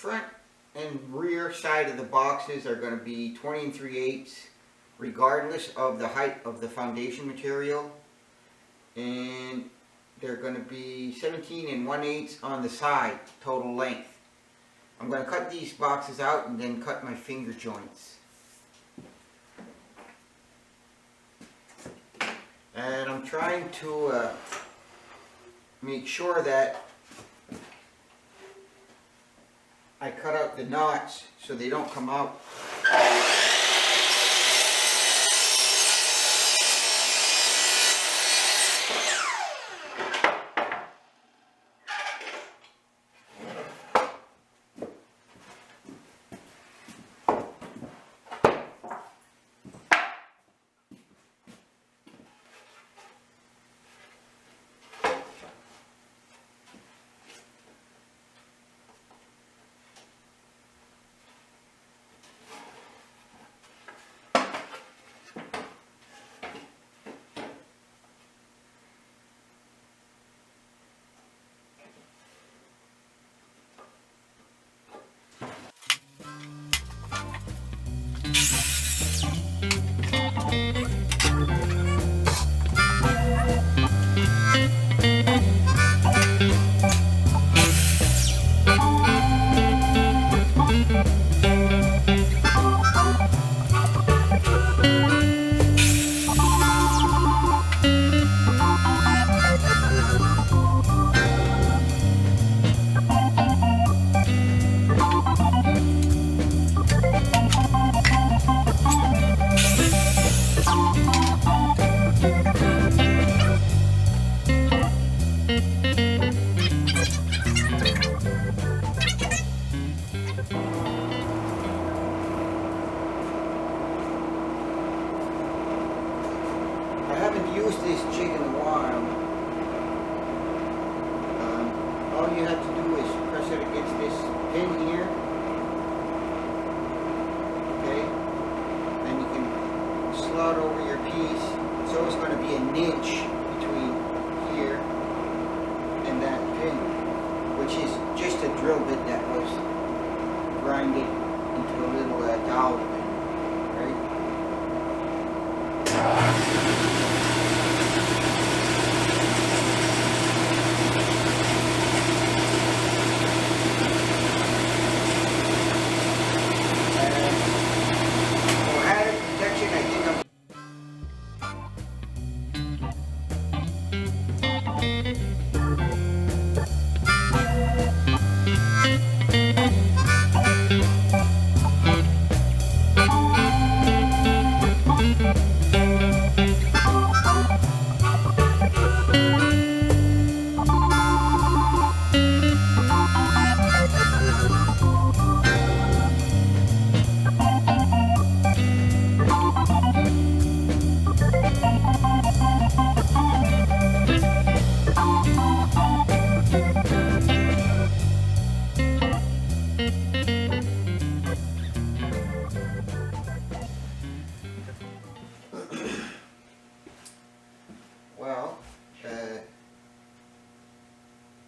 front and rear side of the boxes are going to be 20 3/8 regardless of the height of the foundation material, and they're going to be 17 1/8 on the side total length. I'm going to cut these boxes out and then cut my finger joints. And I'm trying to make sure that I cut out the knots so they don't come out. I haven't used this jig in a while. All you have to do is press it against this pin here. Okay? And you can slot over your piece. It's always going to be an inch between here and that pin, which is just a drill bit that was grinded into a little dowel pin. Right? Well,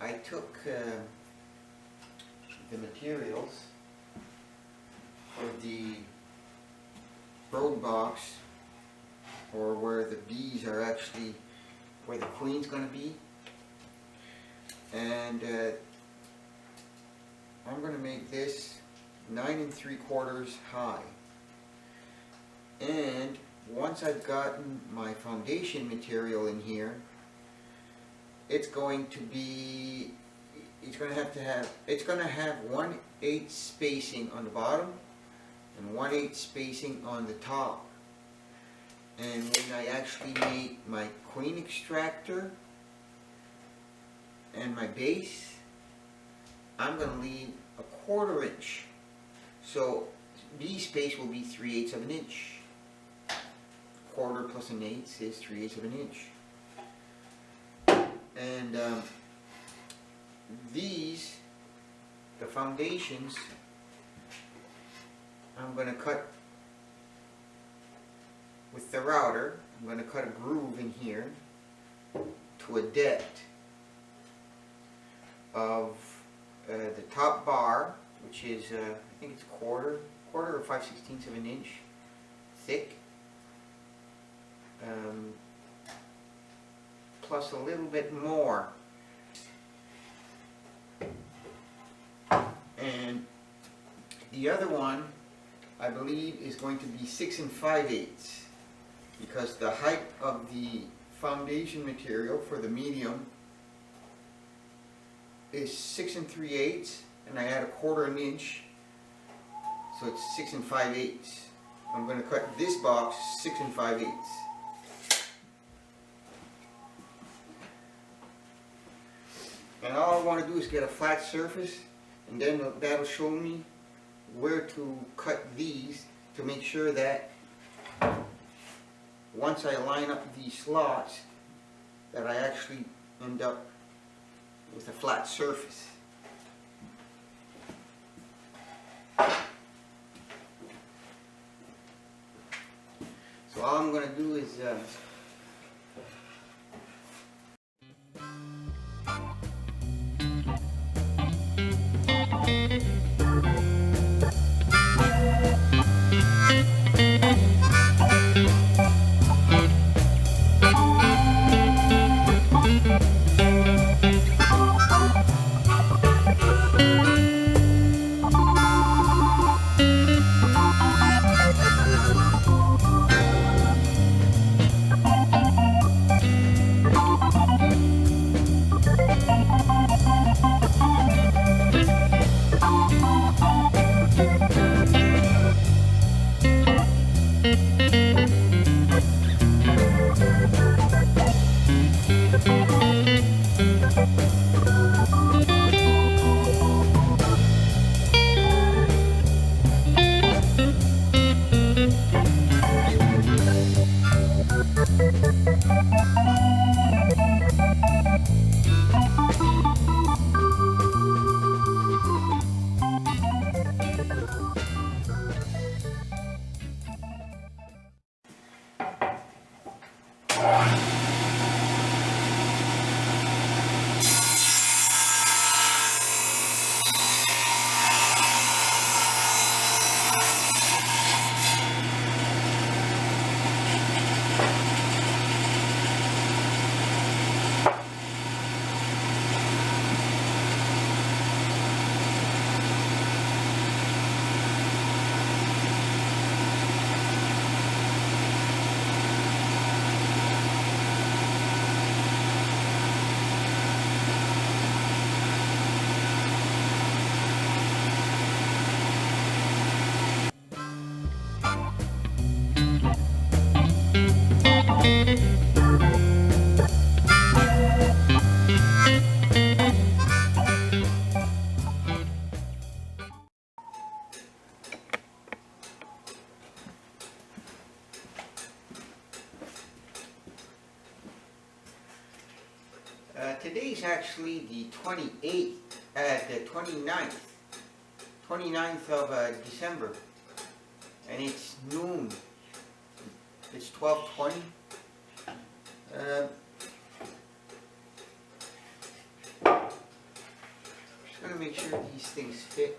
I took the materials for the road box, or where the bees are actually, where the queen's going to be, and I'm going to make this 9 3/4 high. And once I've gotten my foundation material in here, it's going to have 1/8 spacing on the bottom and 1/8 spacing on the top. And when I actually make my queen extractor and my base, I'm going to leave a 1/4 inch. So bee space will be 3/8 of an inch. 1/4 plus an 1/8 is 3/8 of an inch. And these, the foundations, I'm going to cut with the router. I'm going to cut a groove in here to a depth of the top bar which is I think it's quarter or 5/16 of an inch thick, plus a little bit more. And the other one, I believe, is going to be 6 5/8, because the height of the foundation material for the medium is 6 3/8, and I add a quarter an inch, so it's 6 5/8. I'm going to cut this box 6 5/8. And all I want to do is get a flat surface, and then that'll show me where to cut these to make sure that once I line up these slots, that I actually end up with a flat surface. So all I'm going to do is today's actually the 28th, the 29th of December, and it's noon. It's 12:20. Just gonna make sure these things fit.